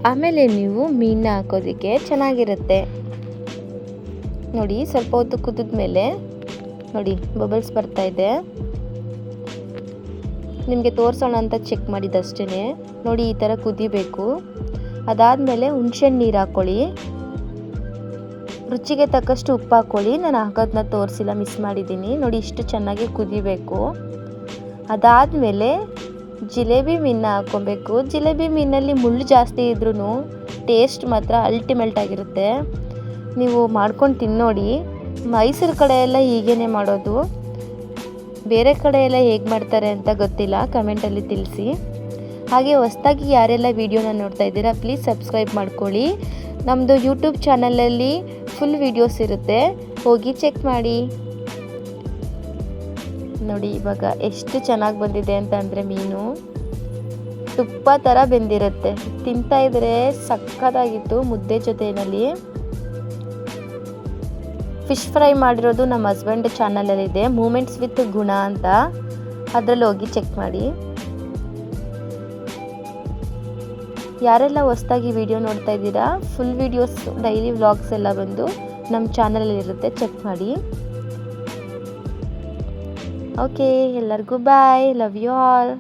ಆಮೇಲೆ ನೀವು ಮೀನನ್ನ ಹಾಕೋದಕ್ಕೆ ಚೆನ್ನಾಗಿರುತ್ತೆ. ನೋಡಿ ಸ್ವಲ್ಪ ಹೊತ್ತು ಕುದಿದ ಮೇಲೆ ನೋಡಿ ಬಬಲ್ಸ್ ಬರ್ತಾ ಇದೆ. ನಿಮಗೆ ತೋರಿಸೋಣ ಅಂತ ಚೆಕ್ ಮಾಡಿದಷ್ಟೇ. ನೋಡಿ ಈ ಥರ ಕುದಿಬೇಕು. ಅದಾದಮೇಲೆ ಹುಣಸೆಹಣ್ಣು ನೀರು ಹಾಕ್ಕೊಳ್ಳಿ. ರುಚಿಗೆ ತಕ್ಕಷ್ಟು ಉಪ್ಪು ಹಾಕ್ಕೊಳ್ಳಿ. ನಾನು ಹಾಕೋದನ್ನ ತೋರಿಸಿಲ್ಲ, ಮಿಸ್ ಮಾಡಿದ್ದೀನಿ. ನೋಡಿ ಇಷ್ಟು ಚೆನ್ನಾಗಿ ಕುದಿಬೇಕು. ಅದಾದಮೇಲೆ ಜಿಲೇಬಿ ಮೀನನ್ನ ಹಾಕ್ಕೊಬೇಕು. ಜಿಲೇಬಿ ಮೀನಲ್ಲಿ ಮುಳ್ಳು ಜಾಸ್ತಿ ಇದ್ರೂ ಟೇಸ್ಟ್ ಮಾತ್ರ ಅಲ್ಟಿಮೇಟ್ ಆಗಿರುತ್ತೆ. ನೀವು ಮಾಡ್ಕೊಂಡು ತಿನ್ನೋಡಿ. ಮೈಸೂರು ಕಡೆ ಎಲ್ಲ ಹೀಗೇ ಮಾಡೋದು. ಬೇರೆ ಕಡೆ ಎಲ್ಲ ಹೇಗೆ ಮಾಡ್ತಾರೆ ಅಂತ ಗೊತ್ತಿಲ್ಲ, ಕಮೆಂಟಲ್ಲಿ ತಿಳಿಸಿ. ಹಾಗೆ ಹೊಸದಾಗಿ ಯಾರೆಲ್ಲ ವೀಡಿಯೋನ ನೋಡ್ತಾ ಇದ್ದೀರಾ ಪ್ಲೀಸ್ ಸಬ್ಸ್ಕ್ರೈಬ್ ಮಾಡ್ಕೊಳ್ಳಿ. ನಮ್ಮದು ಯೂಟ್ಯೂಬ್ ಚಾನಲಲ್ಲಿ ಫುಲ್ ವೀಡಿಯೋಸ್ ಇರುತ್ತೆ, ಹೋಗಿ ಚೆಕ್ ಮಾಡಿ. ನೋಡಿ ಇವಾಗ ಎಷ್ಟು ಚೆನ್ನಾಗಿ ಬಂದಿದೆ ಅಂತ ಅಂದರೆ ಮೀನು ತುಪ್ಪ ಥರ ಬೆಂದಿರುತ್ತೆ. ತಿಂತಾ ಇದ್ರೆ ಸಕ್ಕತ್ತಾಗಿತ್ತು ಮುದ್ದೆ ಜೊತೆಯಲ್ಲಿ. ಫಿಶ್ ಫ್ರೈ ಮಾಡಿರೋದು ನಮ್ಮ ಹಸ್ಬೆಂಡ್ ಚಾನಲಲ್ಲಿದೆ, ಮೂಮೆಂಟ್ಸ್ ವಿತ್ ಗುಣ ಅಂತ, ಅದರಲ್ಲಿ ಹೋಗಿ ಚೆಕ್ ಮಾಡಿ. ಯಾರೆಲ್ಲ ಹೊಸದಾಗಿ ವಿಡಿಯೋ ನೋಡ್ತಾ ಇದ್ದೀರಾ ಫುಲ್ ವೀಡಿಯೋಸ್ ಡೈಲಿ ವ್ಲಾಗ್ಸ್ ಎಲ್ಲ ಬಂದು ನಮ್ಮ ಚಾನಲಲ್ಲಿ ಇರುತ್ತೆ, ಚೆಕ್ ಮಾಡಿ. ಓಕೆ, ಎಲ್ಲರಿಗೂ ಬಾಯ್, ಲವ್ ಯು ಆಲ್.